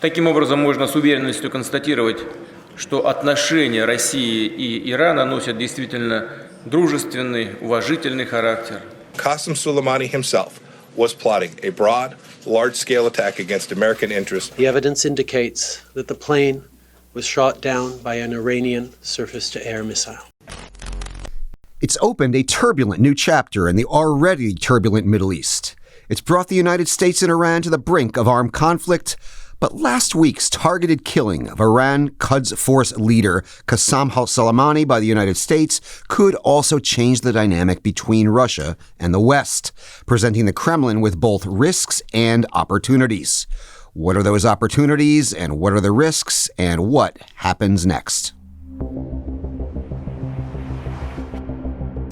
Таким образом, можно с уверенностью констатировать, что отношения России и Ирана носят действительно дружественный, уважительный характер. Qasem Soleimani himself was plotting a broad, large-scale attack against American interests. The evidence indicates that the plane was shot down by an Iranian surface-to-air missile. It's opened a turbulent new chapter in the already turbulent Middle East. It's brought the United States and Iran to the brink of armed conflict. But last week's targeted killing of Iran Quds force leader Qasem Soleimani by the United States could also change the dynamic between Russia and the West, presenting the Kremlin with both risks and opportunities. What are those opportunities, and what are the risks, and what happens next?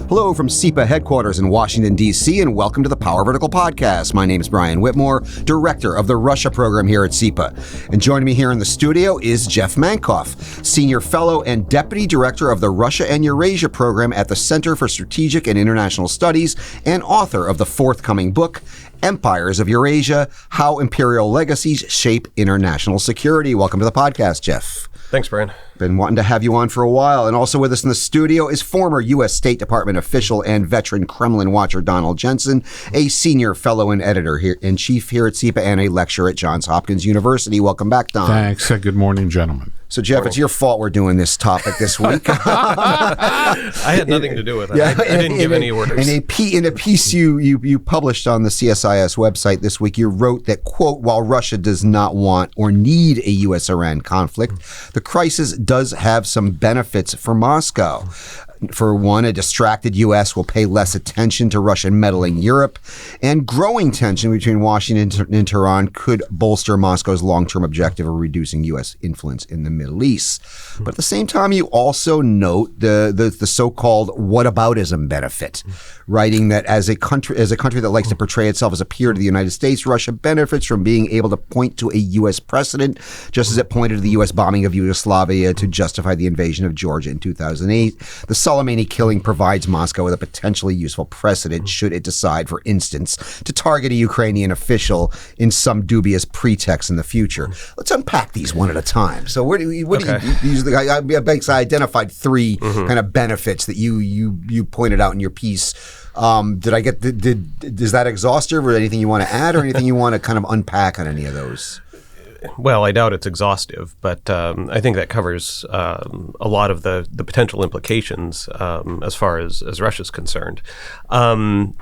Hello from CEPA headquarters in Washington, D.C., and welcome to the Power Vertical Podcast. My name is Brian Whitmore, director of the Russia program here at CEPA. And joining me here in the studio is Jeff Mankoff, senior fellow and deputy director of the Russia and Eurasia program at the Center for Strategic and International Studies and author of the forthcoming book, Empires of Eurasia, How Imperial Legacies Shape International Security. Welcome to the podcast, Jeff. Thanks, Brian. Been wanting to have you on for a while. And also with us in the studio is former U.S. State Department official and veteran Kremlin watcher Donald Jensen, a senior fellow and editor-in-chief here at CEPA and a lecturer at Johns Hopkins University. Welcome back, Don. Thanks. Good morning, gentlemen. So, Jeff, it's your fault we're doing this topic this week. I had nothing to do with it. Yeah, I didn't give any orders. In a piece you published on the CSIS website this week, you wrote that, quote, while Russia does not want or need a U.S.-Iran conflict, the crisis does have some benefits for Moscow. For one, a distracted U.S. will pay less attention to Russian meddling Europe, and growing tension between Washington and Tehran could bolster Moscow's long-term objective of reducing U.S. influence in the Middle East. But at the same time, you also note the so-called whataboutism benefit, writing that as a country that likes to portray itself as a peer to the United States, Russia benefits from being able to point to a U.S. precedent, just as it pointed to the U.S. bombing of Yugoslavia to justify the invasion of Georgia in 2008. The Soleimani killing provides Moscow with a potentially useful precedent should it decide, for instance, to target a Ukrainian official in some dubious pretext in the future. Let's unpack these one at a time. So what do you usually? I identified three kind of benefits that you pointed out in your piece. Is that exhaustive, or anything you want to add, or anything you want to kind of unpack on any of those? Well, I doubt it's exhaustive, but I think that covers a lot of the potential implications as far as Russia's concerned. The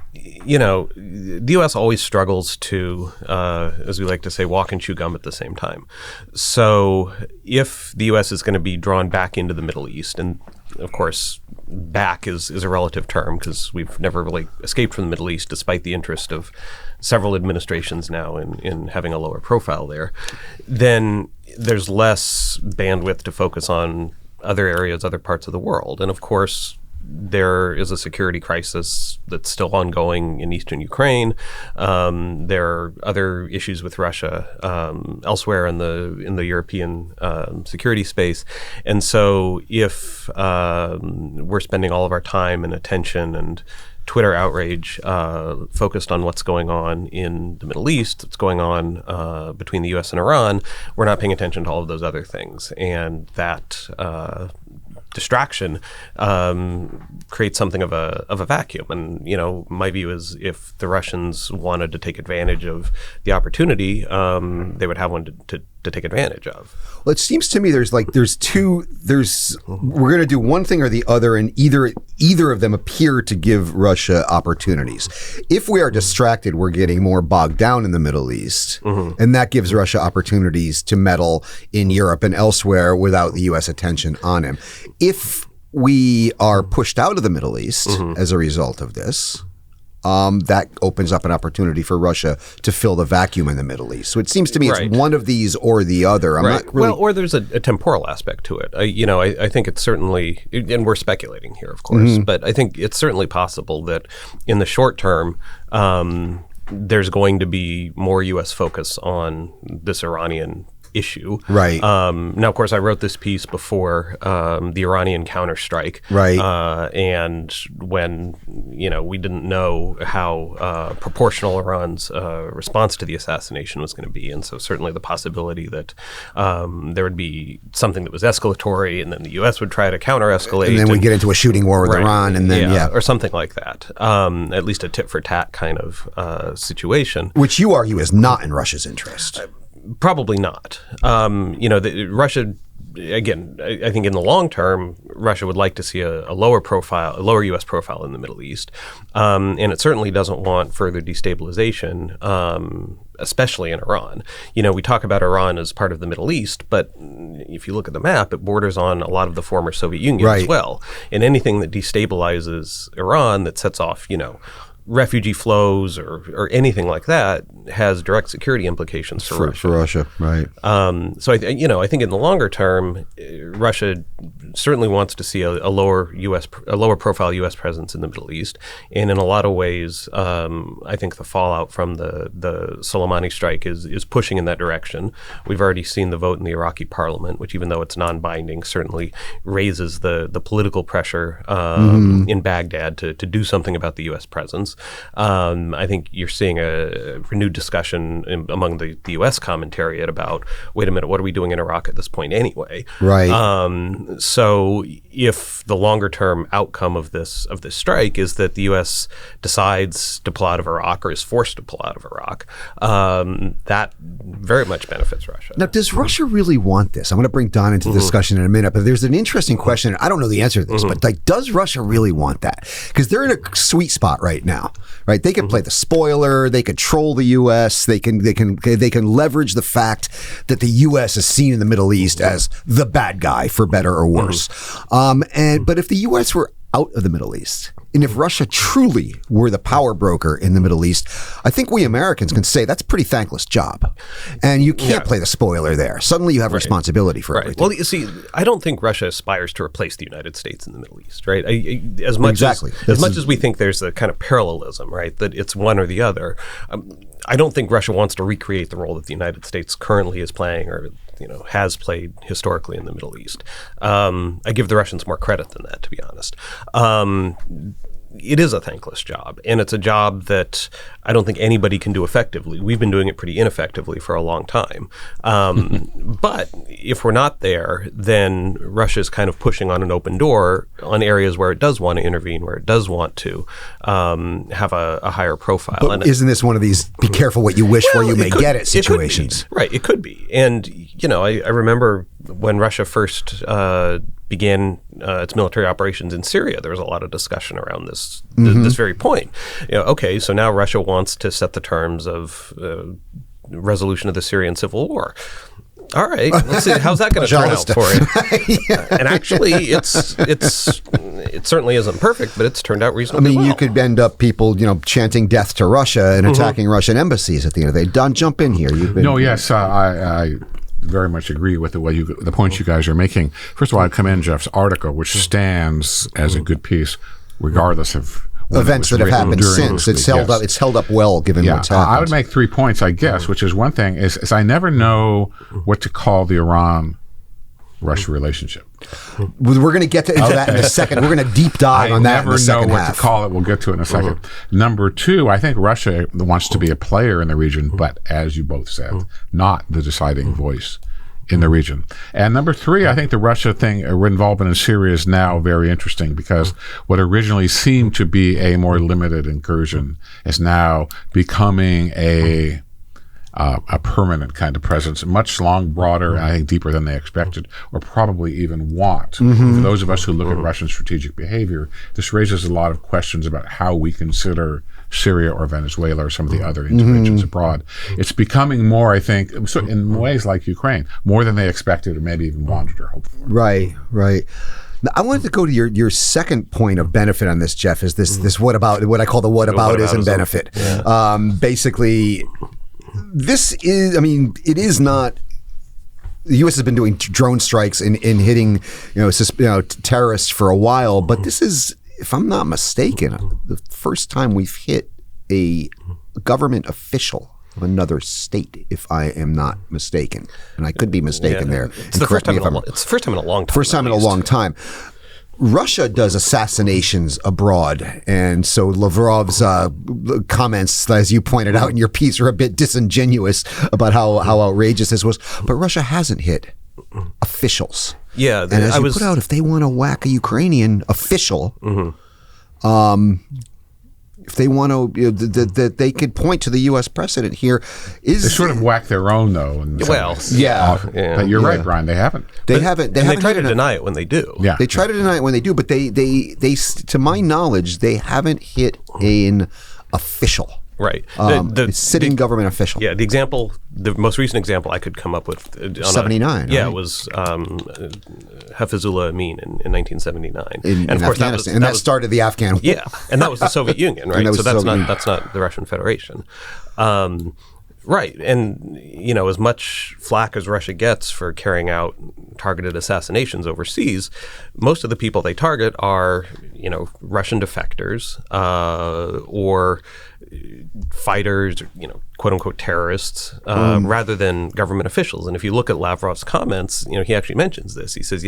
U.S. always struggles to, as we like to say, walk and chew gum at the same time. So if the U.S. is going to be drawn back into the Middle East, and of course, back is a relative term because we've never really escaped from the Middle East, despite the interest of several administrations now in having a lower profile there, then there's less bandwidth to focus on other areas, other parts of the world. And of course, there is a security crisis that's still ongoing in eastern Ukraine. There are other issues with Russia elsewhere in the European security space. And so if we're spending all of our time and attention and Twitter outrage focused on what's going on in the Middle East, what's going on between the U.S. and Iran, we're not paying attention to all of those other things. And that distraction creates something of a vacuum. And, my view is if the Russians wanted to take advantage of the opportunity, they would have one to take advantage of. Well, it seems to me we're going to do one thing or the other, and either of them appear to give Russia opportunities. If we are distracted, we're getting more bogged down in the Middle East, and that gives Russia opportunities to meddle in Europe and elsewhere without the U.S. attention on him. If we are pushed out of the Middle East as a result of this, that opens up an opportunity for Russia to fill the vacuum in the Middle East. So it seems to me it's one of these or the other. I'm not really... Well, or there's a temporal aspect to it. I think it's certainly, and we're speculating here, of course, but I think it's certainly possible that in the short term, there's going to be more U.S. focus on this Iranian issue. Right. Now, of course, I wrote this piece before the Iranian counterstrike. Right. And when, we didn't know how proportional Iran's response to the assassination was going to be. And so certainly the possibility that there would be something that was escalatory and then the U.S. would try to counter-escalate. And then we get into a shooting war with Iran, and then, or something like that. At least a tit-for-tat kind of situation. Which you argue is not in Russia's interest. Probably not. Russia, again, I think in the long term, Russia would like to see a lower U.S. profile in the Middle East. And it certainly doesn't want further destabilization, especially in Iran. We talk about Iran as part of the Middle East, but if you look at the map, it borders on a lot of the former Soviet Union as well. And anything that destabilizes Iran, that sets off, refugee flows or anything like that, has direct security implications for Russia. For Russia, right. So I think in the longer term, Russia certainly wants to see a lower profile U.S. presence in the Middle East, and in a lot of ways, I think the fallout from the Soleimani strike is pushing in that direction. We've already seen the vote in the Iraqi parliament, which, even though it's non-binding, certainly raises the political pressure in Baghdad to do something about the U.S. presence. I think you're seeing a renewed discussion among the U.S. commentariat about, wait a minute, what are we doing in Iraq at this point anyway? Right. So if the longer term outcome of this strike is that the U.S. decides to pull out of Iraq or is forced to pull out of Iraq, that very much benefits Russia. Now, does Russia really want this? I'm going to bring Don into the discussion in a minute, but there's an interesting question. I don't know the answer to this, but does Russia really want that? Because they're in a sweet spot right now. Right, they can play the spoiler. They can troll the U.S. They can leverage the fact that the U.S. is seen in the Middle East as the bad guy, for better or worse. But if the U.S. were out of the Middle East, and if Russia truly were the power broker in the Middle East, I think we Americans can say that's a pretty thankless job. And you can't play the spoiler there. Suddenly you have responsibility for everything. Well, you see, I don't think Russia aspires to replace the United States in the Middle East, right? As much as we think there's a kind of parallelism, right, that it's one or the other, I don't think Russia wants to recreate the role that the United States currently is playing or has played historically in the Middle East. I give the Russians more credit than that, to be honest. It is a thankless job, and it's a job that I don't think anybody can do effectively. We've been doing it pretty ineffectively for a long time. But if we're not there, then Russia's kind of pushing on an open door on areas where it does want to intervene, where it does want to have a higher profile. But isn't this one of these be careful what you wish for you may get it situations? Right, it could be. And, I remember when Russia first began its military operations in Syria, there was a lot of discussion around this very point. Okay, so now Russia wants to set the terms of resolution of the Syrian civil war. All right, let's see, how's that going to turn out for you? And actually, it certainly isn't perfect, but it's turned out reasonably well. You could end up people, chanting death to Russia and attacking Russian embassies at the end of the day. Don, jump in here. I very much agree with the points you guys are making. First of all, I commend Jeff's article, which stands as a good piece, regardless of events that have happened since. It's held up well given what's happened. I would make 3 points, I guess, which is one thing is I never know what to call the Iran-Russia relationship. We're going to get into that in a second. We're going to deep dive on that in the second half. I never know what to call it. We'll get to it in a second. Number 2, I think Russia wants to be a player in the region, but as you both said, not the deciding voice in the region. And number 3, I think the Russia thing, involvement in Syria is now very interesting because what originally seemed to be a more limited incursion is now becoming a permanent kind of presence, much broader, and I think deeper than they expected, or probably even want. For those of us who look at Russian strategic behavior, this raises a lot of questions about how we consider Syria or Venezuela or some of the other interventions abroad. It's becoming more, I think, in ways like Ukraine, more than they expected or maybe even wanted or hoped for. Right. Now, I wanted to go to your second point of benefit on this, Jeff, is this what I call the whataboutism benefit. Yeah. Basically, this is, it is not, the U.S. has been doing drone strikes and hitting, terrorists for a while, but this is, if I'm not mistaken, the first time we've hit a government official of another state, if I am not mistaken. And I could be mistaken there. It's the first time in a long time. First time in a long time. Russia does assassinations abroad, and so Lavrov's comments, as you pointed out in your piece, are a bit disingenuous about how outrageous this was. But Russia hasn't hit officials. Yeah, and as you put out, if they want to whack a Ukrainian official, if they want to, that they could point to the U.S. precedent here. They sort of whack their own, though. But you're right, Brian. They haven't. They haven't. They try to deny it when they do. Yeah, they try to deny it when they do. But they, to my knowledge, they haven't hit an official. Right. Sitting government official. Yeah, the most recent example I could come up with. 79. Yeah, right? it was Hafizullah Amin in 1979. And of course, that started the Afghan War. Yeah, and that was the Soviet Union, right? So that's not the Russian Federation. Right. And, as much flack as Russia gets for carrying out targeted assassinations overseas, most of the people they target are, Russian defectors or fighters, quote unquote terrorists, rather than government officials. And if you look at Lavrov's comments, he actually mentions this. He says,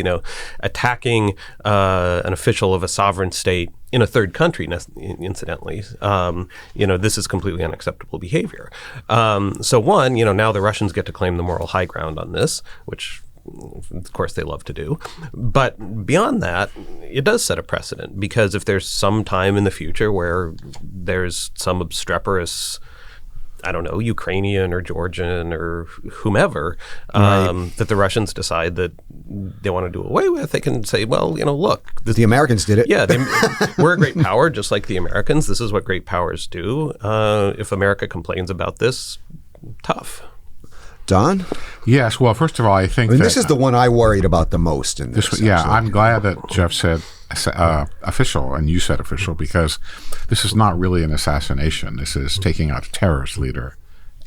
attacking an official of a sovereign state in a third country, incidentally, this is completely unacceptable behavior. So one, now the Russians get to claim the moral high ground on this, which of course they love to do. But beyond that, it does set a precedent, because if there's some time in the future where there's some obstreperous, I don't know, Ukrainian or Georgian or whomever, that the Russians decide that they want to do away with, they can say, well, look. The Americans did it. Yeah, we're a great power, just like the Americans. This is what great powers do. If America complains about this, tough. Don? Yes. Well, first of all, I think this is the one I worried about the most in this. I'm glad that Jeff said official and you said official, because this is not really an assassination. This is taking out a terrorist leader.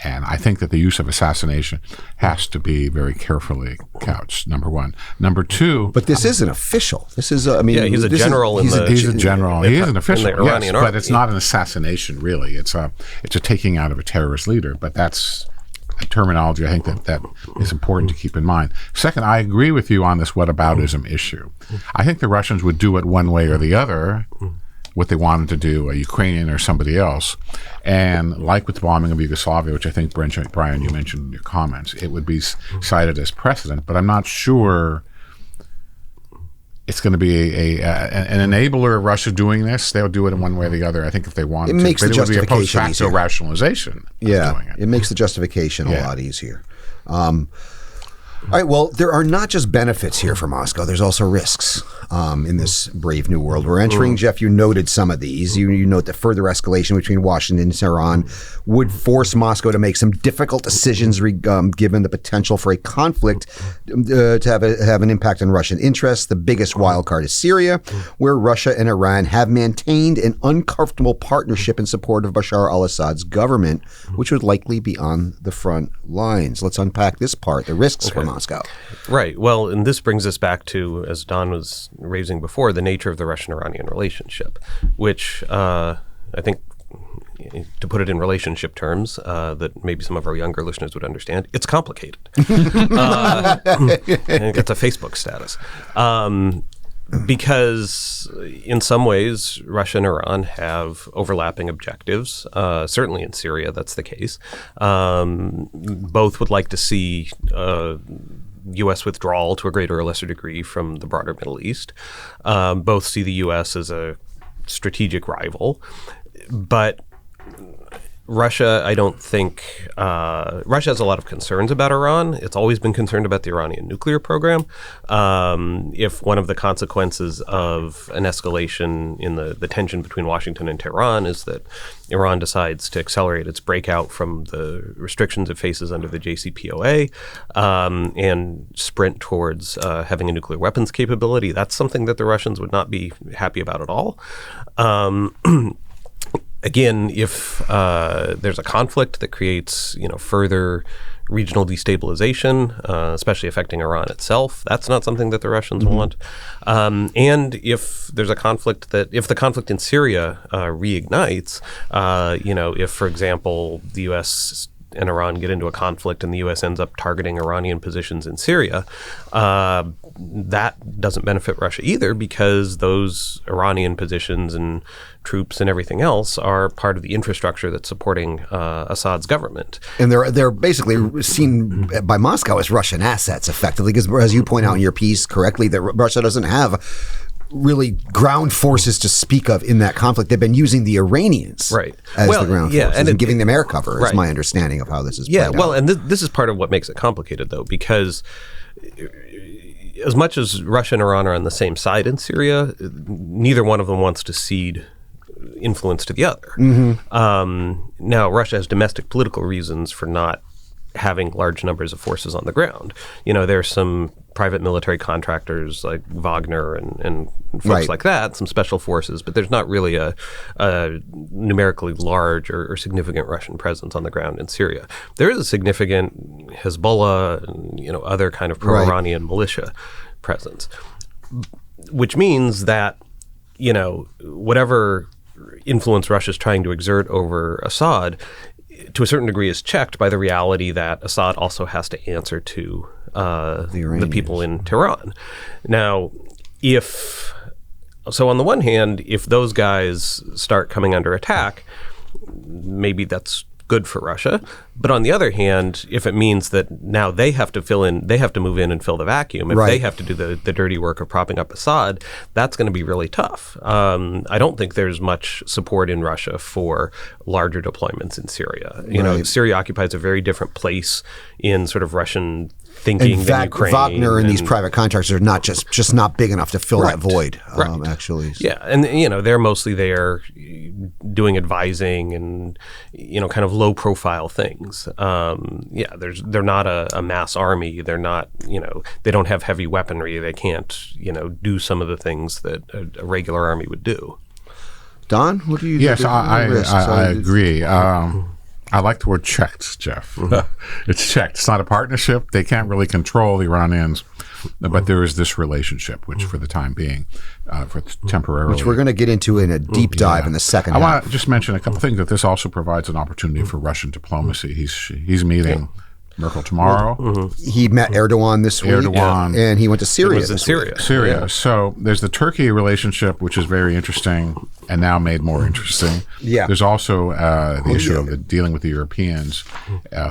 And I think that the use of assassination has to be very carefully couched, number one. Number two... But this isn't official. This is, he's a general He's a general. He is an official, in the Iranian army. But it's not an assassination, really. It's a taking out of a terrorist leader. But that's a terminology I think that is important to keep in mind. Second, I agree with you on this whataboutism issue. I think the Russians would do it one way or the other, what they wanted to do, a Ukrainian or somebody else. And like with the bombing of Yugoslavia, which I think, Brian, you mentioned in your comments, it would be cited as precedent, but I'm not sure it's going to be an enabler of Russia doing this. They'll do it in one way or the other, I think, if they wanted to. Makes the it would be a post justification facto easier. Rationalization of doing it. It makes the justification a lot easier. All right, well, there are not just benefits here for Moscow. There's also risks in this brave new world we're entering. Jeff, you noted some of these. You note that further escalation between Washington and Tehran would force Moscow to make some difficult decisions given the potential for a conflict to have an impact on Russian interests. The biggest wild card is Syria, where Russia and Iran have maintained an uncomfortable partnership in support of Bashar al-Assad's government, which would likely be on the front lines. Let's unpack this part, the risks for Moscow. Right. Well, and this brings us back to, as Don was raising before, the nature of the Russian-Iranian relationship, which I think, to put it in relationship terms that maybe some of our younger listeners would understand, it's complicated. And it gets a Facebook status. Because in some ways, Russia and Iran have overlapping objectives. Certainly in Syria, that's the case. Both would like to see U.S. withdrawal to a greater or lesser degree from the broader Middle East. Both see the U.S. as a strategic rival. But Russia, I don't think, Russia has a lot of concerns about Iran. It's always been concerned about the Iranian nuclear program. If one of the consequences of an escalation in the tension between Washington and Tehran is that Iran decides to accelerate its breakout from the restrictions it faces under the JCPOA and sprint towards having a nuclear weapons capability, that's something that the Russians would not be happy about at all. Again, if there's a conflict that creates, further regional destabilization, especially affecting Iran itself, that's not something that the Russians want. And if there's a conflict if the conflict in Syria reignites, if, for example, the U.S. and Iran get into a conflict and the U.S. ends up targeting Iranian positions in Syria, that doesn't benefit Russia either, because those Iranian positions and troops and everything else are part of the infrastructure that's supporting Assad's government. And they're basically seen by Moscow as Russian assets, effectively, because as you point out in your piece correctly, that Russia doesn't have really ground forces to speak of in that conflict. They've been using the Iranians as the ground forces and giving them air cover, is my understanding of how this is played out. Well, and this is part of what makes it complicated, though, because as much as Russia and Iran are on the same side in Syria, neither one of them wants to cede influence to the other. Now, Russia has domestic political reasons for not having large numbers of forces on the ground. There's some private military contractors like Wagner and folks like that, some special forces, but there's not really a numerically large or significant Russian presence on the ground in Syria. There is a significant Hezbollah and other kind of pro-Iranian militia presence, which means that whatever influence Russia's trying to exert over Assad, to a certain degree, is checked by the reality that Assad also has to answer to the people in Tehran. Now, on the one hand, if those guys start coming under attack, maybe that's good for Russia. But on the other hand, if it means that now they have to move in and fill the vacuum, if they have to do the dirty work of propping up Assad, that's going to be really tough. I don't think there's much support in Russia for larger deployments in Syria. Syria occupies a very different place in sort of Russian thinking than Ukraine. Wagner and these private contractors are not just not big enough to fill that void, actually. Yeah, and they're mostly there doing advising and kind of low profile things. They're not a mass army. They're not they don't have heavy weaponry. They can't do some of the things that a regular army would do. Don, what do you? Yes, I agree. I like the word checked, Jeff. It's checked. It's not a partnership. They can't really control the Iranians, but there is this relationship, which for the time being, for temporarily. Which we're going to get into in a deep dive in the second half. I want to just mention a couple things, that this also provides an opportunity for Russian diplomacy. He's meeting Merkel tomorrow. He met Erdogan this week. And he went to Syria. It was in Syria. Yeah. So there's the Turkey relationship, which is very interesting and now made more interesting. There's also the issue of dealing with the Europeans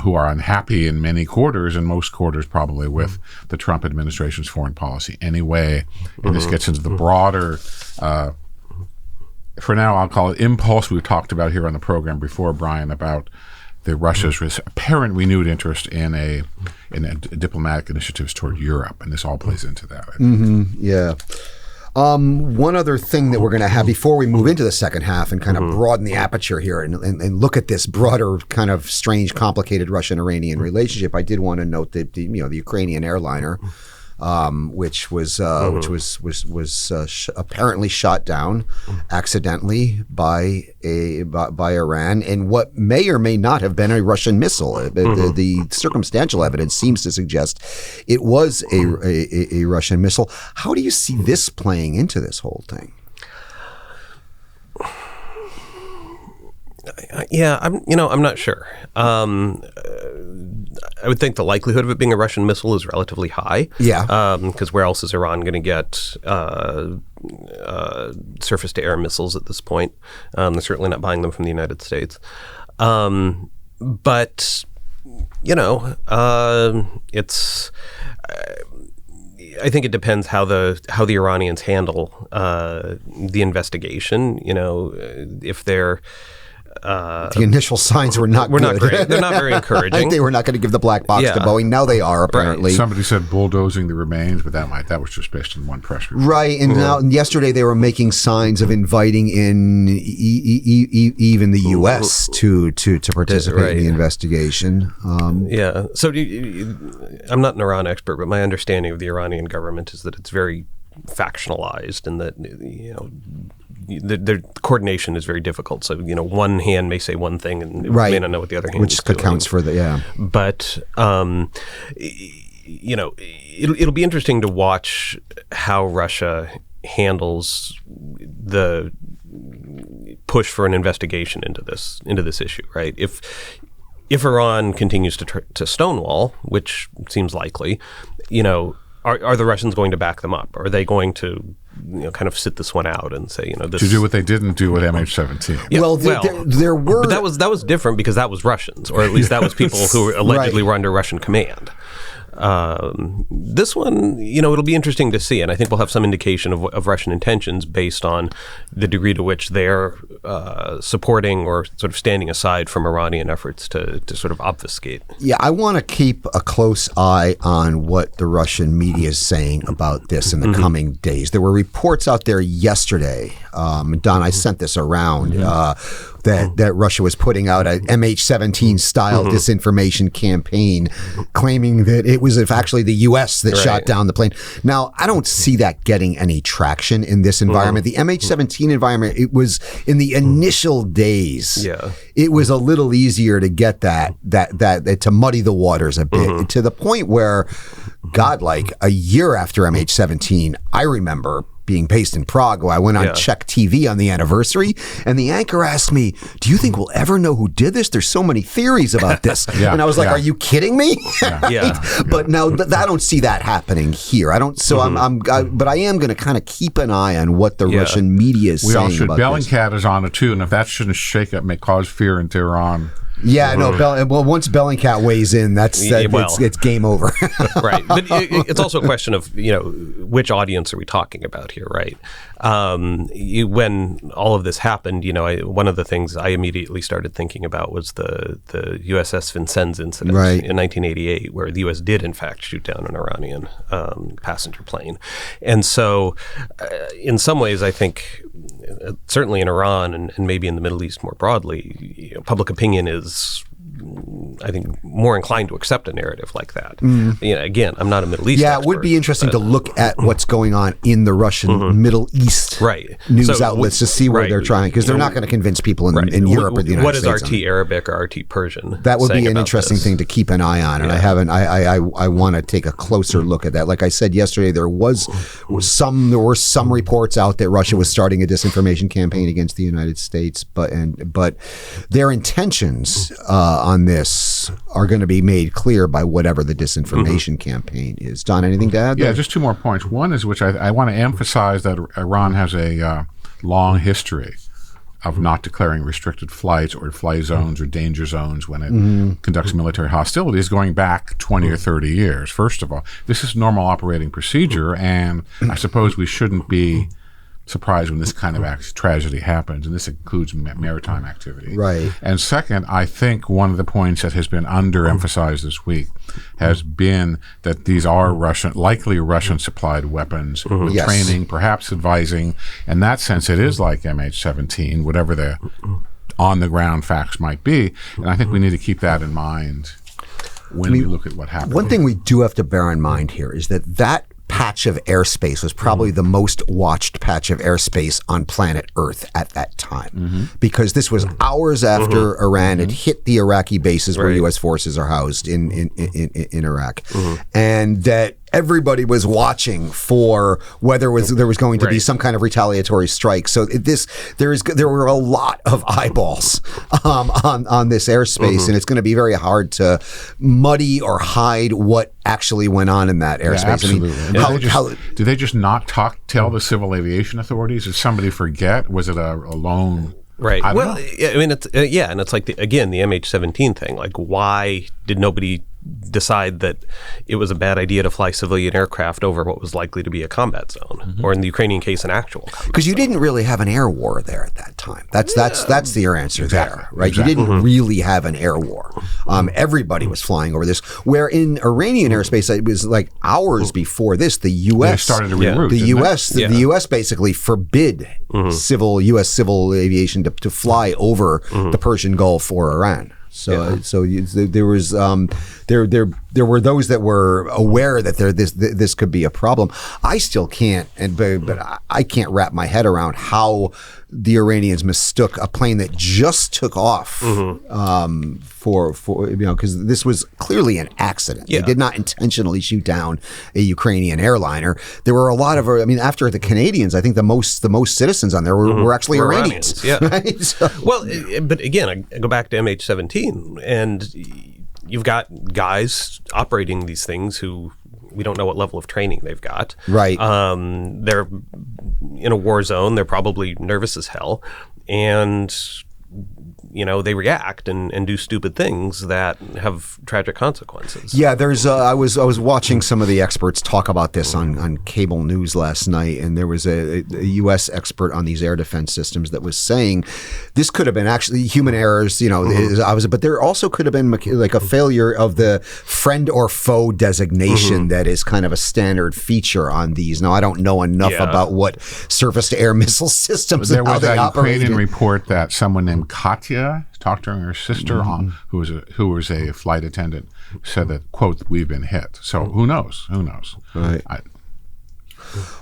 who are unhappy in many quarters, and most quarters probably, with the Trump administration's foreign policy anyway. And this gets into the broader, for now I'll call it impulse we've talked about here on the program before, Brian, about Russia's apparent renewed interest in diplomatic initiatives toward Europe, and this all plays into that. One other thing that we're going to have before we move into the second half and kind of broaden the aperture here and look at this broader kind of strange, complicated Russian-Iranian relationship, I did want to note that the Ukrainian airliner, which was apparently shot down accidentally by Iran, and what may or may not have been a Russian missile. The circumstantial evidence seems to suggest it was a Russian missile. How do you see this playing into this whole thing? I'm not sure. I would think the likelihood of it being a Russian missile is relatively high. Because where else is Iran going to get surface-to-air missiles at this point? They're certainly not buying them from the United States. But it's. I think it depends how the Iranians handle the investigation. If they're the initial signs were not not great. They're not very encouraging. They were not going to give the black box to Boeing. Now they are, apparently. Somebody said bulldozing the remains, but that was just based on one press release. Right, and now yesterday they were making signs of inviting in even the U.S. to participate in the investigation. So I'm not an Iran expert, but my understanding of the Iranian government is that it's very factionalized, and that the coordination is very difficult. So one hand may say one thing, and it may not know what the other hand is doing. Which accounts for the But it'll be interesting to watch how Russia handles the push for an investigation into this issue. Right? if Iran continues to stonewall, which seems likely, are the Russians going to back them up? Are they going to kind of sit this one out and say, this To do what they didn't do with MH17. Yeah, Well, there were, but that was different because that was Russians, or at least that was people who allegedly were under Russian command. This one, it'll be interesting to see, and I think we'll have some indication of Russian intentions based on the degree to which they're supporting or sort of standing aside from Iranian efforts to sort of obfuscate. Yeah, I want to keep a close eye on what the Russian media is saying about this in the coming days. There were reports out there yesterday, Don, I sent this around, that Russia was putting out a MH17 style disinformation campaign claiming that it was actually the U.S. that shot down the plane. Now, I don't see that getting any traction in this environment. The MH17 environment, it was in the initial days. Yeah. It was a little easier to get that to muddy the waters a bit to the point where, God, like a year after MH17, I remember being based in Prague, I went on Czech TV on the anniversary, and the anchor asked me, "Do you think we'll ever know who did this? There's so many theories about this." And I was like, "Are you kidding me?" But now I don't see that happening here. I don't. So but I am going to kind of keep an eye on what the Russian media is saying about this. Bellingcat is on it too, and if that shouldn't shake up, may cause fear in Tehran. Yeah, no. Well, once Bellingcat weighs in, it's game over. Right, but it's also a question of which audience are we talking about here, right? When all of this happened, one of the things I immediately started thinking about was the USS Vincennes incident in 1988, where the U.S. did in fact shoot down an Iranian passenger plane, and so in some ways, I think certainly in Iran and maybe in the Middle East more broadly, public opinion is, I think, more inclined to accept a narrative like that. Again, I'm not a Middle East expert. It would be interesting to look at what's going on in the Russian Middle East news outlets to see where they're trying, because they're not going to convince people in Europe or the United States. What is RT Arabic or RT Persian? That would be an interesting thing to keep an eye on, and I want to take a closer look at that. Like I said yesterday, there were some reports out that Russia was starting a disinformation campaign against the United States, but their intentions on this are going to be made clear by whatever the disinformation campaign is. Don, anything to add there? Yeah, just two more points. One is which I want to emphasize that Iran has a long history of not declaring restricted flights or fly zones or danger zones when it conducts military hostilities going back 20 or 30 years. First of all, this is normal operating procedure, and I suppose we shouldn't be surprised when this kind of tragedy happens, and this includes maritime activity. Right. And second, I think one of the points that has been underemphasized this week has been that these are likely Russian-supplied weapons, with training, perhaps advising. In that sense, it is like MH17, whatever the on-the-ground facts might be, and I think we need to keep that in mind when we look at what happened. One thing we do have to bear in mind here is that patch of airspace was probably the most watched patch of airspace on planet Earth at that time, because this was hours after Iran had hit the Iraqi bases where U.S. forces are housed in Iraq, and that everybody was watching for whether there was going to be some kind of retaliatory strike. So there were a lot of eyeballs on this airspace, and it's going to be very hard to muddy or hide what actually went on in that airspace. Absolutely. Did they just not tell the civil aviation authorities? Did somebody forget? Was it a lone? Right. Well, I mean, it's and it's like the MH17 thing. Like, why did nobody decide that it was a bad idea to fly civilian aircraft over what was likely to be a combat zone, or in the Ukrainian case, an actual combat zone? Because you didn't really have an air war there at that time. That's your answer there, right? You didn't really have an air war. Everybody was flying over this. Where in Iranian airspace, it was like hours before this, the U.S. started to reroute. The U.S. basically forbid U.S. civil aviation to fly over the Persian Gulf or Iran. So there was there were those that were aware that this could be a problem. I still can't, but I can't wrap my head around how the Iranians mistook a plane that just took off for because this was clearly an accident. Yeah. They did not intentionally shoot down a Ukrainian airliner. There were a lot of, after the Canadians, I think the most citizens on there were actually Iranians. Yeah. Right? So, Well, but again, I go back to MH17, and you've got guys operating these things who we don't know what level of training they've got. Right. They're in a war zone. They're probably nervous as hell, and they react and do stupid things that have tragic consequences. yeah, there's. I was watching some of the experts talk about this on cable news last night, and there was a U.S. expert on these air defense systems that was saying this could have been actually human errors. But there also could have been like a failure of the friend or foe designation that is kind of a standard feature on these. Now, I don't know enough about what surface-to-air missile systems There and how was they a operate. Ukrainian report that someone named Katya talked to her sister, who was a flight attendant, said that, quote, "we've been hit." So who knows? Who knows? Right.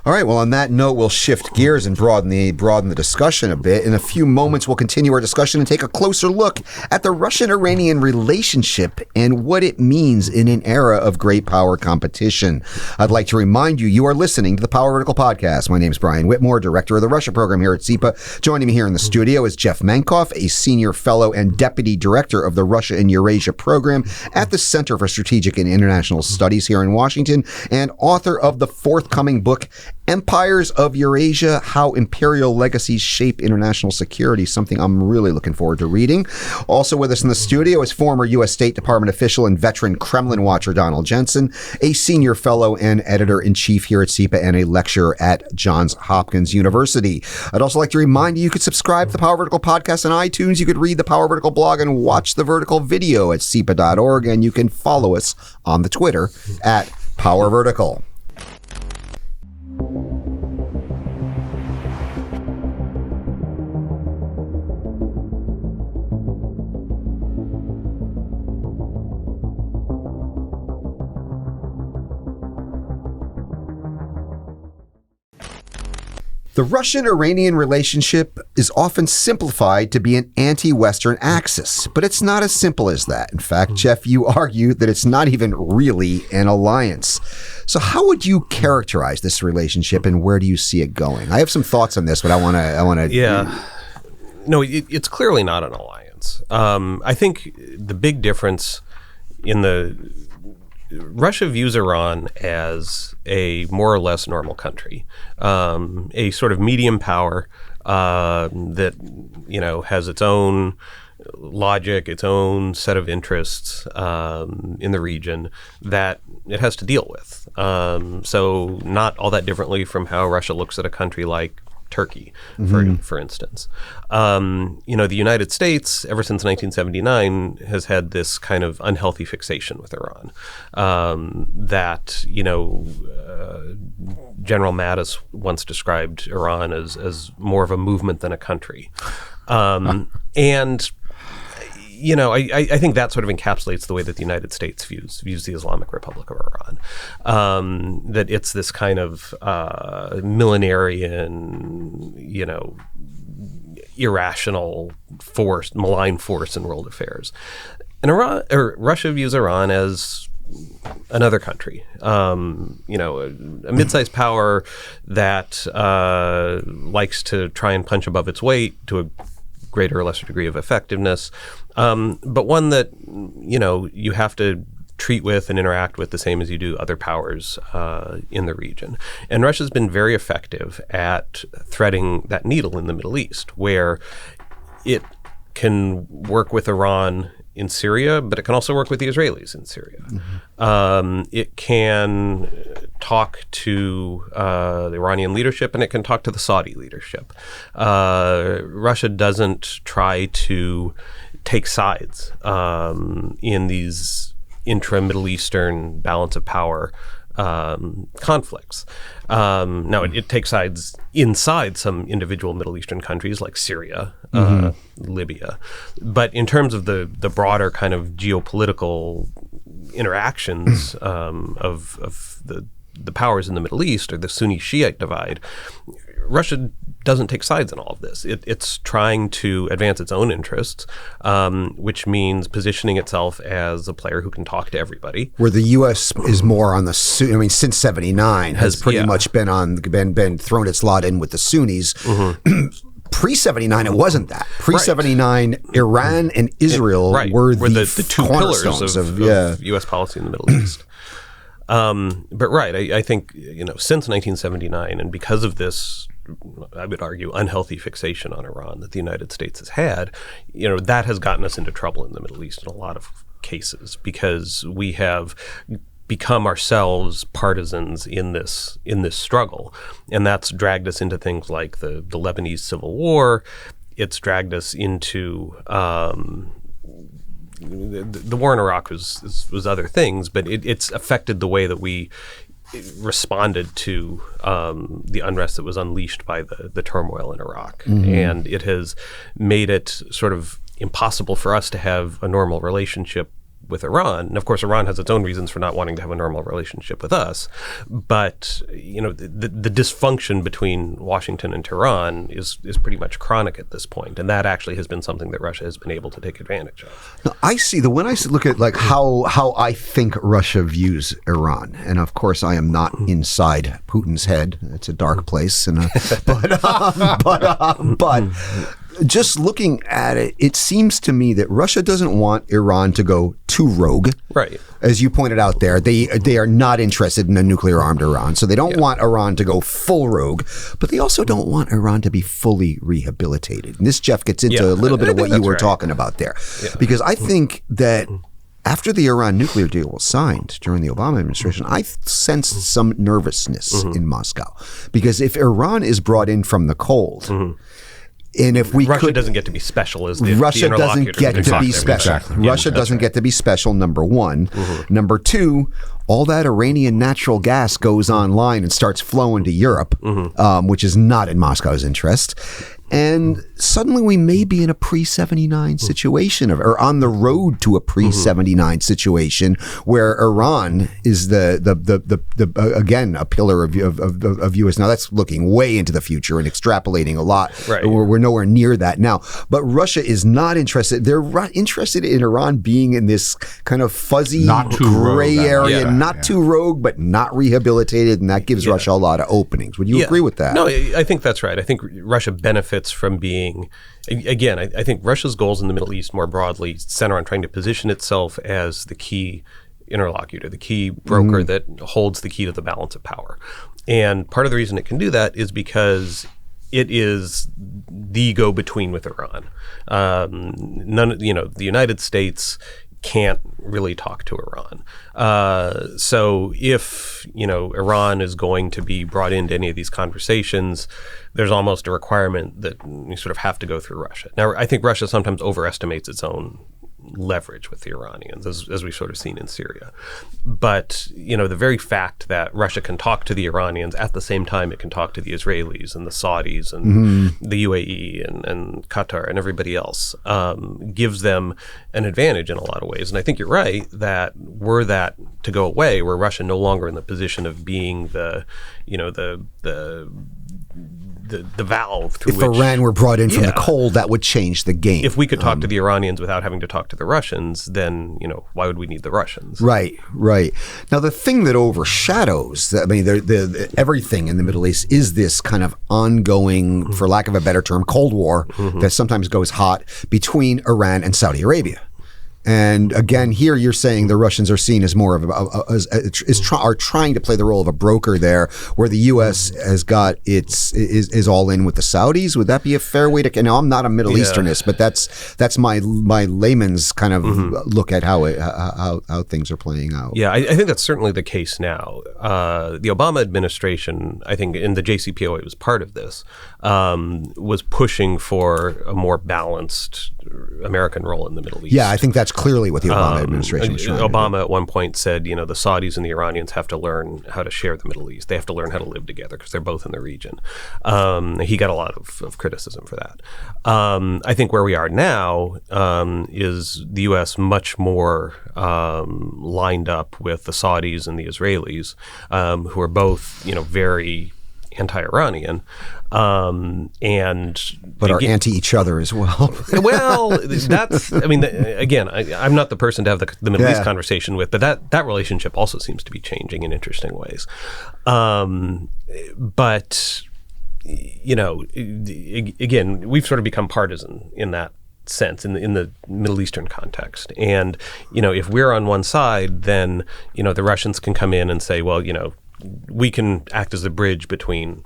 All right. Well, on that note, we'll shift gears and broaden the discussion a bit. In a few moments, we'll continue our discussion and take a closer look at the Russian-Iranian relationship and what it means in an era of great power competition. I'd like to remind you, you are listening to the Power Vertical Podcast. My name is Brian Whitmore, director of the Russia program here at CEPA. Joining me here in the studio is Jeff Mankoff, a senior fellow and deputy director of the Russia and Eurasia program at the Center for Strategic and International Studies here in Washington, and author of the forthcoming book, Empires of Eurasia, How Imperial Legacies Shape International Security, something I'm really looking forward to reading. Also with us in the studio is former U.S. State Department official and veteran Kremlin watcher Donald Jensen, a senior fellow and editor-in-chief here at CEPA and a lecturer at Johns Hopkins University. I'd also like to remind you could subscribe to the Power Vertical Podcast on iTunes. You could read the Power Vertical blog and watch the Vertical video at CEPA.org, and you can follow us on the Twitter at Power Vertical. The Russian-Iranian relationship is often simplified to be an anti-Western axis, but it's not as simple as that. In fact, Jeff, you argue that it's not even really an alliance. So how would you characterize this relationship, and where do you see it going? I have some thoughts on this, but I want to. Yeah. No, it's clearly not an alliance. I think the big difference in Russia views Iran as a more or less normal country, a sort of medium power that has its own logic, its own set of interests in the region that it has to deal with. So not all that differently from how Russia looks at a country like Turkey, for instance. The United States, ever since 1979, has had this kind of unhealthy fixation with Iran that, General Mattis once described Iran as more of a movement than a country. And I think that sort of encapsulates the way that the United States views the Islamic Republic of Iran. That it's this kind of millenarian, irrational force, malign force in world affairs. And Russia views Iran as another country, a mid-sized power that likes to try and punch above its weight to a greater or lesser degree of effectiveness, but one that, you have to treat with and interact with the same as you do other powers in the region. And Russia's been very effective at threading that needle in the Middle East, where it can work with Iran in Syria, but it can also work with the Israelis in Syria. It can talk to the Iranian leadership, and it can talk to the Saudi leadership. Russia doesn't try to take sides in these intra-Middle Eastern balance of power conflicts. Now, it takes sides inside some individual Middle Eastern countries like Syria, Libya. But in terms of the broader kind of geopolitical interactions of the powers in the Middle East, or the Sunni Shiite divide, Russia doesn't take sides in all of this. It's trying to advance its own interests, which means positioning itself as a player who can talk to everybody. Where the U.S. is more on the Sunni, I mean, since '79 has pretty much been thrown its lot in with the Sunnis. Pre-'79, it wasn't that. Pre-'79, Iran and Israel were the two pillars of U.S. policy in the Middle East. But I think, since 1979, and because of this, I would argue, unhealthy fixation on Iran that the United States has had, that has gotten us into trouble in the Middle East in a lot of cases, because we have become ourselves partisans in this struggle, and that's dragged us into things like the Lebanese Civil War. It's dragged us into the war in Iraq was other things, but it's affected the way that we responded to the unrest that was unleashed by the turmoil in Iraq. And it has made it sort of impossible for us to have a normal relationship with Iran. And of course, Iran has its own reasons for not wanting to have a normal relationship with us. But the dysfunction between Washington and Tehran is pretty much chronic at this point, and that actually has been something that Russia has been able to take advantage of. Now, when I look at like how I think Russia views Iran, and of course I am not inside Putin's head. It's a dark place, and but just looking at it, it seems to me that Russia doesn't want Iran to go too rogue. Right. As you pointed out there, they are not interested in a nuclear-armed Iran. So they don't want Iran to go full rogue, but they also don't want Iran to be fully rehabilitated. And this, Jeff, gets into a little bit of what you were talking about there. Yeah. Because I think that after the Iran nuclear deal was signed during the Obama administration, I sensed some nervousness in Moscow. Because if Iran is brought in from the cold, and if we Russia doesn't get to be special as the Russia doesn't get to be special. Exactly. Russia doesn't get to be special, number one. Number two, all that Iranian natural gas goes online and starts flowing to Europe, which is not in Moscow's interest. And suddenly we may be in a pre-'79 situation, or on the road to a pre-'79 situation, where Iran is again a pillar of U.S. Now that's looking way into the future and extrapolating a lot. Right. We're nowhere near that now. But Russia is not interested. They're interested in Iran being in this kind of fuzzy, gray area, not too rogue, but not rehabilitated, and that gives Russia a lot of openings. Would you agree with that? No, I think that's right. I think Russia benefits from being, again, I think Russia's goals in the Middle East more broadly center on trying to position itself as the key interlocutor, the key broker that holds the key to the balance of power. And part of the reason it can do that is because it is the go-between with Iran. The United States can't really talk to Iran. So if, Iran is going to be brought into any of these conversations, there's almost a requirement that you sort of have to go through Russia. Now, I think Russia sometimes overestimates its own leverage with the Iranians, as we've sort of seen in Syria. But, the very fact that Russia can talk to the Iranians at the same time it can talk to the Israelis and the Saudis and the UAE and Qatar and everybody else gives them an advantage in a lot of ways. And I think you're right that were that to go away, were Russia no longer in the position of being the valve through which... If Iran were brought in from the cold, that would change the game. If we could talk to the Iranians without having to talk to the Russians, then, why would we need the Russians? Right. Now, the thing that overshadows, everything in the Middle East is this kind of ongoing, for lack of a better term, Cold War that sometimes goes hot between Iran and Saudi Arabia. And again, here you're saying the Russians are seen as more of are trying to play the role of a broker there, where the U.S. has got is all in with the Saudis. Would that be a fair way to? Now, I'm not a Middle Easternist, but that's my layman's kind of look at how things are playing out. Yeah, I think that's certainly the case now. The Obama administration, I think, in the JCPOA was part of this, was pushing for a more balanced American role in the Middle East. Yeah, I think that's clearly what the Obama administration was trying to do. Obama at one point said, the Saudis and the Iranians have to learn how to share the Middle East. They have to learn how to live together because they're both in the region. He got a lot of criticism for that. I think where we are now is the U.S. much more lined up with the Saudis and the Israelis, who are both, very anti-Iranian, but are anti each other as well. Well, that's, again, I'm not the person to have the Middle East conversation with, but that relationship also seems to be changing in interesting ways. But, again, we've sort of become partisan in that sense in the Middle Eastern context. And, if we're on one side, then, the Russians can come in and say, well, we can act as a bridge between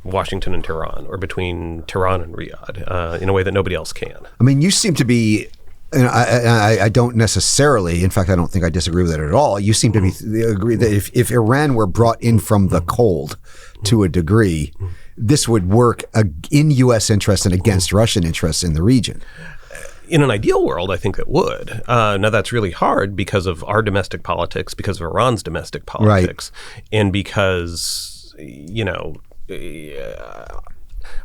Washington and Tehran, or between Tehran and Riyadh, in a way that nobody else can. You seem to be, and I don't necessarily, in fact, I don't think I disagree with it at all. You seem to agree that if Iran were brought in from the cold to a degree, this would work in U.S. interests and against Russian interests in the region. In an ideal world, I think it would. Now, that's really hard because of our domestic politics, because of Iran's domestic politics, and because, I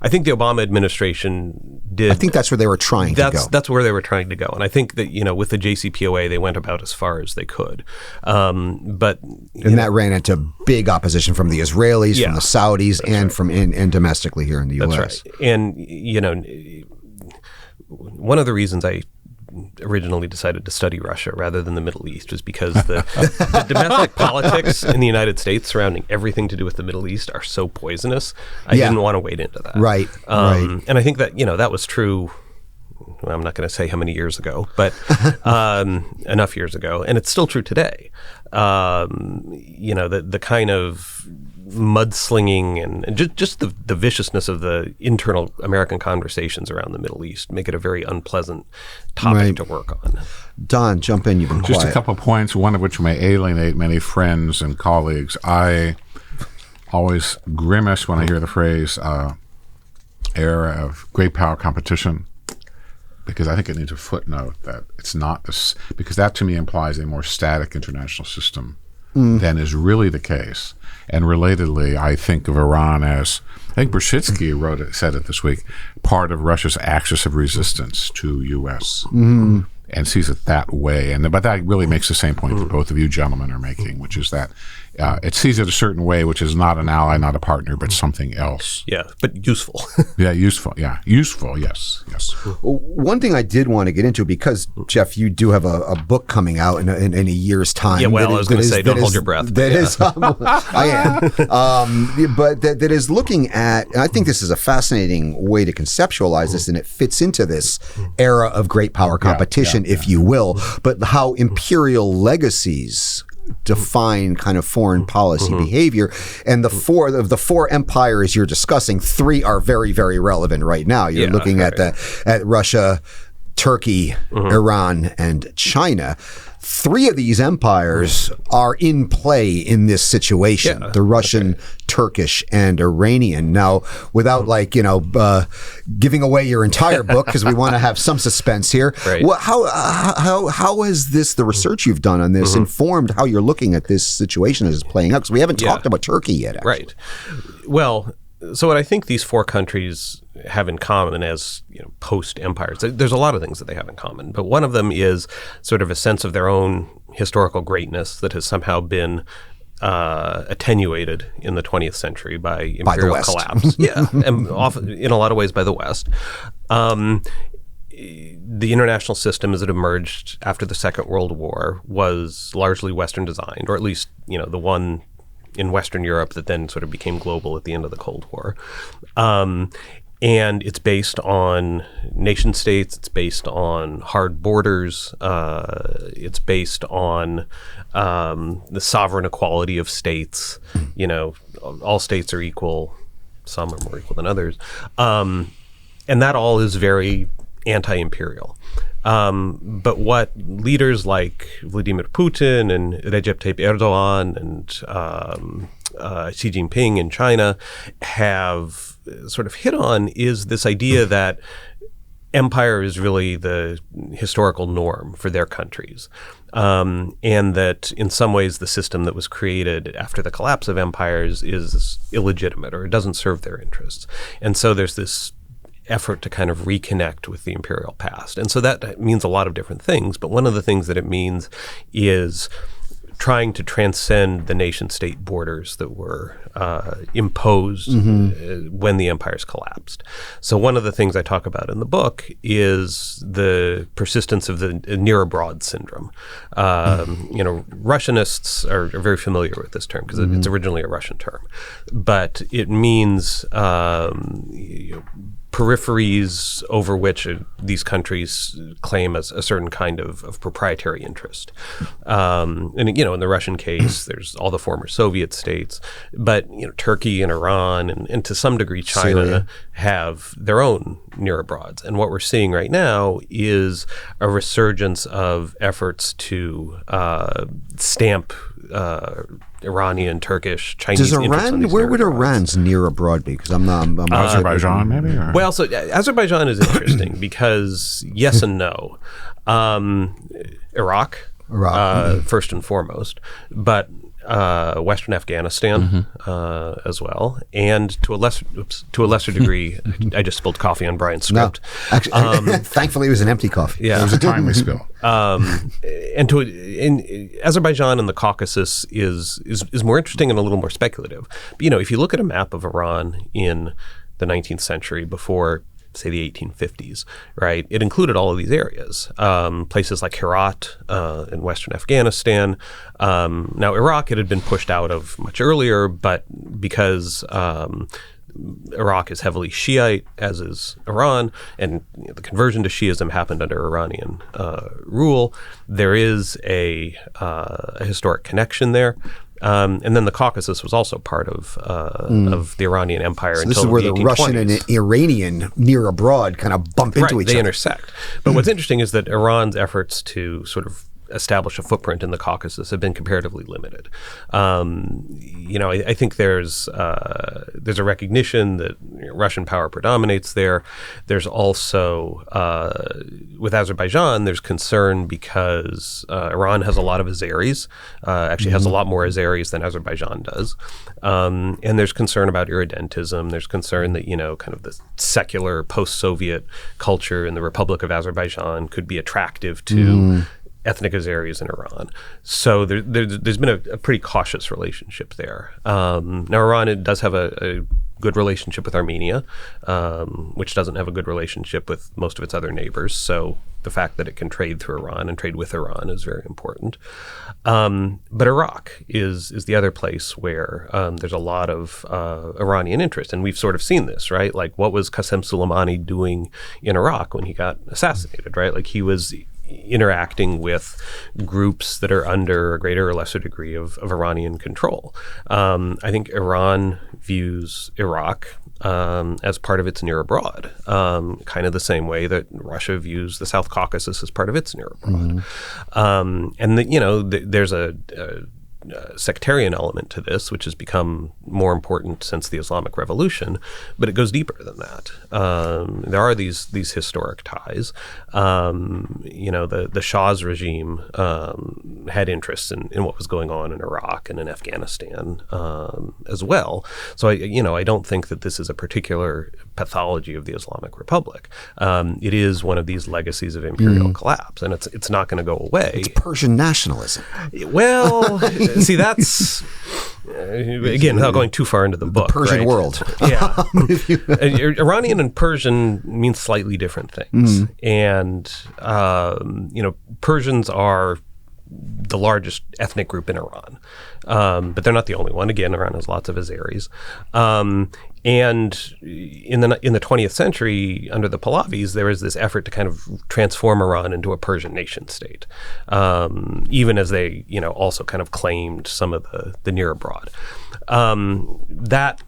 think the Obama administration did. I think that's where they were trying to go. That's where they were trying to go. And I think that, with the JCPOA, they went about as far as they could. But that ran into big opposition from the Israelis, from the Saudis, and from and domestically here in the U.S. That's right. And, one of the reasons I originally decided to study Russia rather than the Middle East was because the domestic politics in the United States surrounding everything to do with the Middle East are so poisonous. I didn't want to wade into that. Right. And I think that, that was true. Well, I'm not going to say how many years ago, but enough years ago. And it's still true today. The kind of mudslinging and just the viciousness of the internal American conversations around the Middle East make it a very unpleasant topic to work on. Don, jump in. You've been quiet. Just a couple of points, one of which may alienate many friends and colleagues. I always grimace when I hear the phrase era of great power competition, because I think it needs a footnote that it's not this, because that to me implies a more static international system than is really the case. And relatedly, I think of Iran as, I think Brzezinski said it this week, part of Russia's axis of resistance to U.S. And sees it that way. But that really makes the same point that both of you gentlemen are making, which is that it sees it a certain way, which is not an ally, not a partner, but something else. Yeah, but useful. Useful. Yeah, useful. Yes. One thing I did want to get into, because Jeff, you do have a book coming out in a year's time. Yeah, well, I was going to say, don't hold your breath. I am. But that is looking at, and I think this is a fascinating way to conceptualize this, and it fits into this era of great power competition, if you will, but how imperial legacies define kind of foreign policy behavior. And the four empires you're discussing, three are very, very relevant right now. You're looking at Russia, Turkey, Iran, and China. Three of these empires are in play in this situation, the Russian, Turkish, and Iranian. Now, without giving away your entire book, because we want to have some suspense here, how has the research you've done on this informed how you're looking at this situation as it's playing out? Because we haven't talked about Turkey yet, actually. Right. Well, so what I think these four countries have in common as post-empires, there's a lot of things that they have in common, but one of them is sort of a sense of their own historical greatness that has somehow been attenuated in the 20th century by imperial collapse. And often, in a lot of ways, by the West. The international system as it emerged after the Second World War was largely Western designed, or at least, the one in Western Europe that then sort of became global at the end of the Cold War. And it's based on nation states, it's based on hard borders, it's based on the sovereign equality of states. All states are equal, some are more equal than others. And that all is very anti-imperial. But what leaders like Vladimir Putin and Recep Tayyip Erdogan and Xi Jinping in China have sort of hit on is this idea that empire is really the historical norm for their countries. And that in some ways the system that was created after the collapse of empires is illegitimate, or it doesn't serve their interests. And so there's this effort to kind of reconnect with the imperial past. And so that means a lot of different things, but one of the things that it means is trying to transcend the nation-state borders that were imposed when the empires collapsed. So one of the things I talk about in the book is the persistence of the near-abroad syndrome. Russianists are very familiar with this term because it's originally a Russian term, but it means peripheries over which these countries claim as a certain kind of proprietary interest. And, in the Russian case, there's all the former Soviet states, but, Turkey and Iran and to some degree China Syria have their own near-abroads. And what we're seeing right now is a resurgence of efforts to stamp Iranian, Turkish, Chinese interests on these where would near-abroads. Iran's near abroad be? Because I'm Azerbaijan, maybe? Or? Well, so Azerbaijan is interesting because yes and no. Iraq, first and foremost, but Western Afghanistan as well, and to a lesser degree, I just spilled coffee on Brian's script. No, actually, thankfully it was an empty coffee. Yeah, It was a timely spill. and Azerbaijan and the Caucasus is more interesting and a little more speculative. But, if you look at a map of Iran in the 19th century before, say, the 1850s, right? It included all of these areas, places like Herat in Western Afghanistan. Now, Iraq, it had been pushed out of much earlier, but because Iraq is heavily Shiite, as is Iran, and the conversion to Shiism happened under Iranian rule, there is a historic connection there. And then the Caucasus was also part of the Iranian Empire until This is where the 1820s. Russian and Iranian near abroad kind of bump into each They other. intersect. But what's interesting is that Iran's efforts to sort of establish a footprint in the Caucasus have been comparatively limited. I think there's a recognition that Russian power predominates there. There's also, with Azerbaijan, there's concern because Iran has a lot of Azeris, actually has a lot more Azeris than Azerbaijan does. And there's concern about irredentism. There's concern that, kind of the secular post-Soviet culture in the Republic of Azerbaijan could be attractive to ethnic Azeris in Iran. So there's been a pretty cautious relationship there. Now, Iran, it does have a good relationship with Armenia, which doesn't have a good relationship with most of its other neighbors. So the fact that it can trade through Iran and trade with Iran is very important. But Iraq is the other place where there's a lot of Iranian interest. And we've sort of seen this, right? Like, what was Qasem Soleimani doing in Iraq when he got assassinated, right? Like, he was interacting with groups that are under a greater or lesser degree of Iranian control. I think Iran views Iraq as part of its near abroad, kind of the same way that Russia views the South Caucasus as part of its near abroad. And there's a sectarian element to this, which has become more important since the Islamic Revolution, but it goes deeper than that. There are these historic ties. The Shah's regime had interests in what was going on in Iraq and in Afghanistan as well. So I don't think that this is a particular pathology of the Islamic Republic. It is one of these legacies of imperial collapse, and it's not going to go away. It's Persian nationalism. Well, see, that's again without going too far into the book. Persian right? world. Yeah, Iranian and Persian mean slightly different things, and Persians are the largest ethnic group in Iran, but they're not the only one. Again, Iran has lots of Azeris. And in the 20th century, under the Pahlavis, there was this effort to kind of transform Iran into a Persian nation state, even as they, also kind of claimed some of the near abroad. That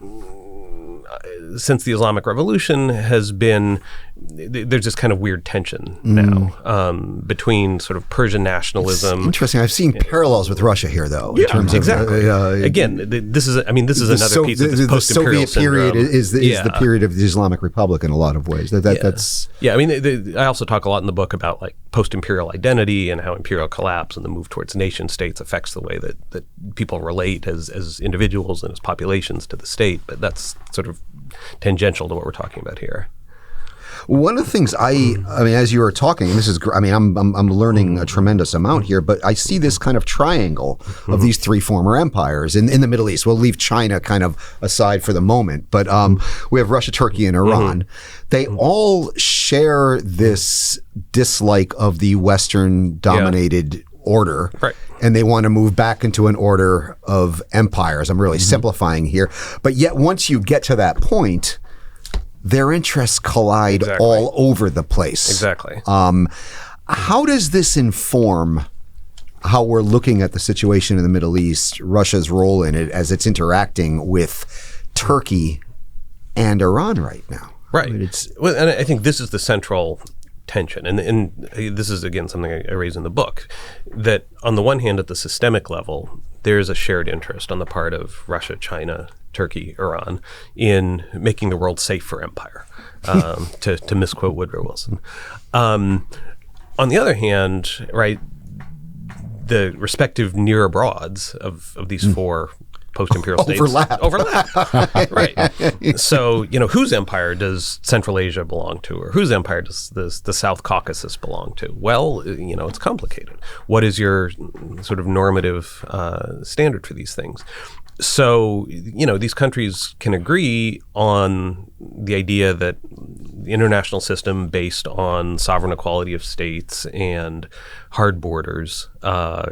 since the Islamic Revolution has been, there's this kind of weird tension now between sort of Persian nationalism. It's interesting. I've seen parallels with Russia here, though. In terms exactly. of, Again, this is another piece of this the post-imperial Soviet period syndrome. is the period of the Islamic Republic in a lot of ways. That's I mean, I also talk a lot in the book about like post-imperial identity and how imperial collapse and the move towards nation states affects the way that people relate as individuals and as populations to the state. But that's sort of tangential to what we're talking about here. one of the things I mean, as you were talking, and this is, I mean, I'm learning a tremendous amount here, but I see this kind of triangle of these three former empires in the Middle East. We'll leave China kind of aside for the moment, but we have Russia, Turkey, and Iran. They all share this dislike of the Western-dominated order. Right. And they want to move back into an order of empires. I'm really simplifying here. But yet once you get to that point, their interests collide all over the place. Exactly. How does this inform how we're looking at the situation in the Middle East, Russia's role in it as it's interacting with Turkey and Iran right now? Right. I mean, well, and I think this is the central tension. And this is, again, something I raise in the book, that on the one hand, at the systemic level, there's a shared interest on the part of Russia, China, Turkey, Iran in making the world safe for empire, to misquote Woodrow Wilson. On the other hand, right, the respective near abroads of these four post-imperial states overlap. Right. So, whose empire does Central Asia belong to, or whose empire does the South Caucasus belong to? Well, it's complicated. What is your sort of normative standard for these things? So, these countries can agree on the idea that the international system based on sovereign equality of states and hard borders,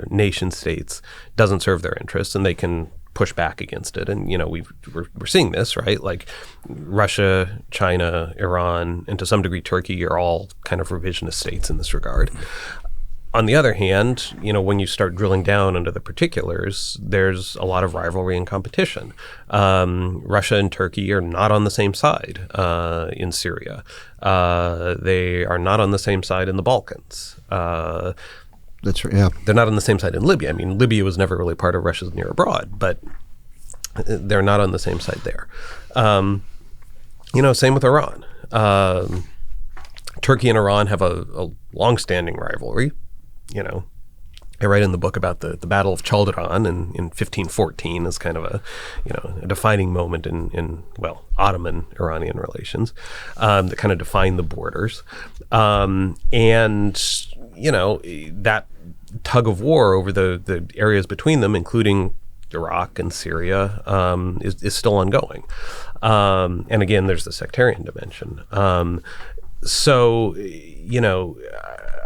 nation states, doesn't serve their interests, and they can push back against it. And, we're seeing this, right? Like Russia, China, Iran, and to some degree Turkey are all kind of revisionist states in this regard. On the other hand, when you start drilling down into the particulars, there's a lot of rivalry and competition. Russia and Turkey are not on the same side in Syria. They are not on the same side in the Balkans. That's right. Yeah. They're not on the same side in Libya. I mean, Libya was never really part of Russia's near abroad, but they're not on the same side there. Same with Iran. Turkey and Iran have a long-standing rivalry. I write in the book about the Battle of Chaldiran in 1514 as kind of a defining moment in Ottoman-Iranian relations that kind of defined the borders. That tug of war over the areas between them, including Iraq and Syria, is still ongoing. And again, there's the sectarian dimension.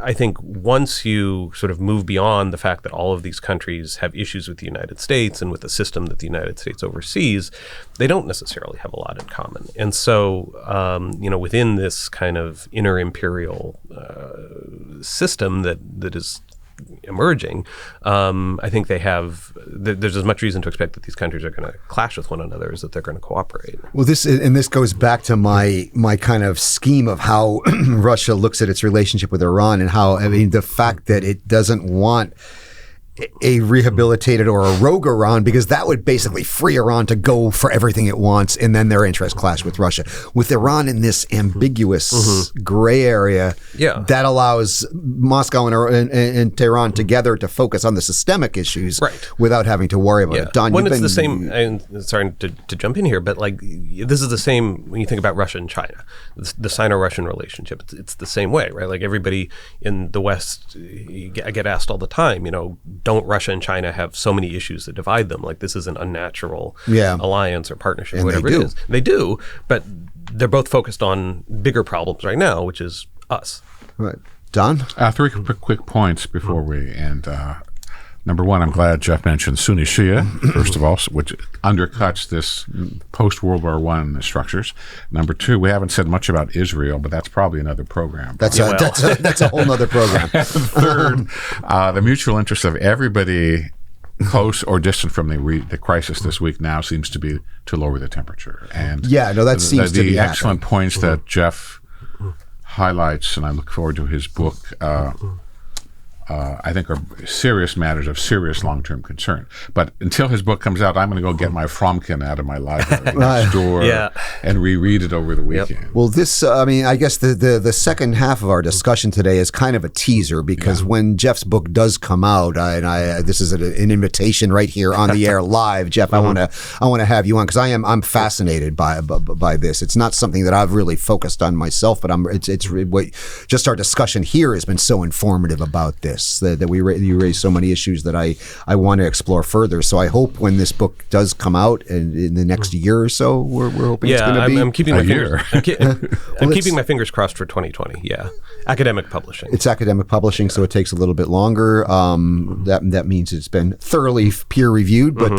I think once you sort of move beyond the fact that all of these countries have issues with the United States and with the system that the United States oversees, they don't necessarily have a lot in common. And so, within this kind of inner imperial system that is emerging, I think there's as much reason to expect that these countries are going to clash with one another as that they're going to cooperate. Well, this goes back to my kind of scheme of how Russia looks at its relationship with Iran, and how, the fact that it doesn't want a rehabilitated or a rogue Iran, because that would basically free Iran to go for everything it wants, and then their interests clash with Russia. With Iran in this ambiguous gray area, that allows Moscow and Tehran together to focus on the systemic issues without having to worry about it. Don, when it's the same, and sorry to jump in here, but like this is the same when you think about Russia and China, the Sino-Russian relationship. It's the same way, right? Like everybody in the West, I get asked all the time, don't Russia and China have so many issues that divide them? Like this is an unnatural alliance or partnership, or whatever it is. They do, but they're both focused on bigger problems right now, which is us. Right. Don? Three quick points before we end. Number one, I'm glad Jeff mentioned Sunni Shia, first of all, which undercuts this post-World War I structures. Number two, we haven't said much about Israel, but that's probably another program. That's a whole other program. Third, the mutual interest of everybody close or distant from the crisis this week now seems to be to lower the temperature. And that seems to be the excellent happening. points that Jeff highlights, and I look forward to his book, I think are serious matters of serious long-term concern. But until his book comes out, I'm going to go get my Fromkin out of my library next door and reread it over the weekend. Well, this, I guess the second half of our discussion today is kind of a teaser because when Jeff's book does come out, this is an invitation right here on the air live, Jeff. I want to have you on because I'm fascinated by this. It's not something that I've really focused on myself, but just our discussion here has been so informative about this. That you raise so many issues that I want to explore further. So I hope when this book does come out in the next year or so, we're hoping it's going to be I'm keeping my year. I'm keeping my fingers crossed for 2020. Yeah, academic publishing. It's academic publishing, so it takes a little bit longer. That means it's been thoroughly peer reviewed, but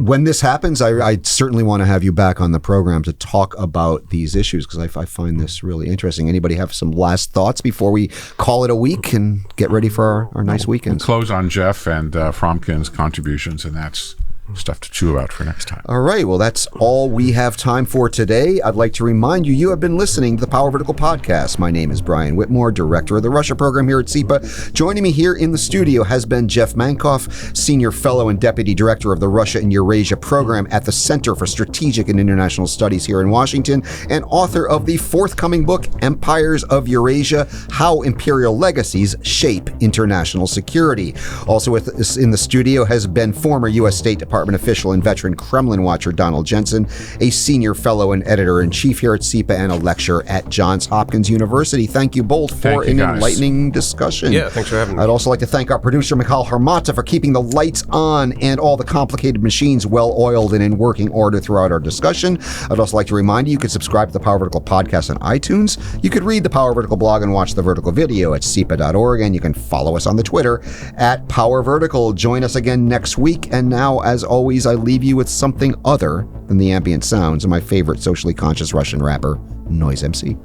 when this happens, I certainly want to have you back on the program to talk about these issues because I find this really interesting. Anybody have some last thoughts before we call it a week and get ready for our nice weekends? Close on Jeff and Fromkin's contributions, and that's stuff to chew about for next time. All right. Well, that's all we have time for today. I'd like to remind you have been listening to the Power Vertical Podcast. My name is Brian Whitmore, Director of the Russia Program here at CEPA. Joining me here in the studio has been Jeff Mankoff, Senior Fellow and Deputy Director of the Russia and Eurasia Program at the Center for Strategic and International Studies here in Washington, and author of the forthcoming book, Empires of Eurasia, How Imperial Legacies Shape International Security. Also with us in the studio has been former U.S. State Department official and veteran Kremlin watcher Donald Jensen, a senior fellow and editor-in-chief here at CEPA and a lecturer at Johns Hopkins University. Thank you both for an enlightening discussion. Yeah, thanks for having me. I'd also like to thank our producer, Mikhail Hermata, for keeping the lights on and all the complicated machines well-oiled and in working order throughout our discussion. I'd also like to remind you can subscribe to the Power Vertical Podcast on iTunes. You could read the Power Vertical blog and watch the Vertical video at CEPA.org, and you can follow us on the Twitter at Power Vertical. Join us again next week, and now, as always, I leave you with something other than the ambient sounds of my favorite socially conscious Russian rapper, Noise MC.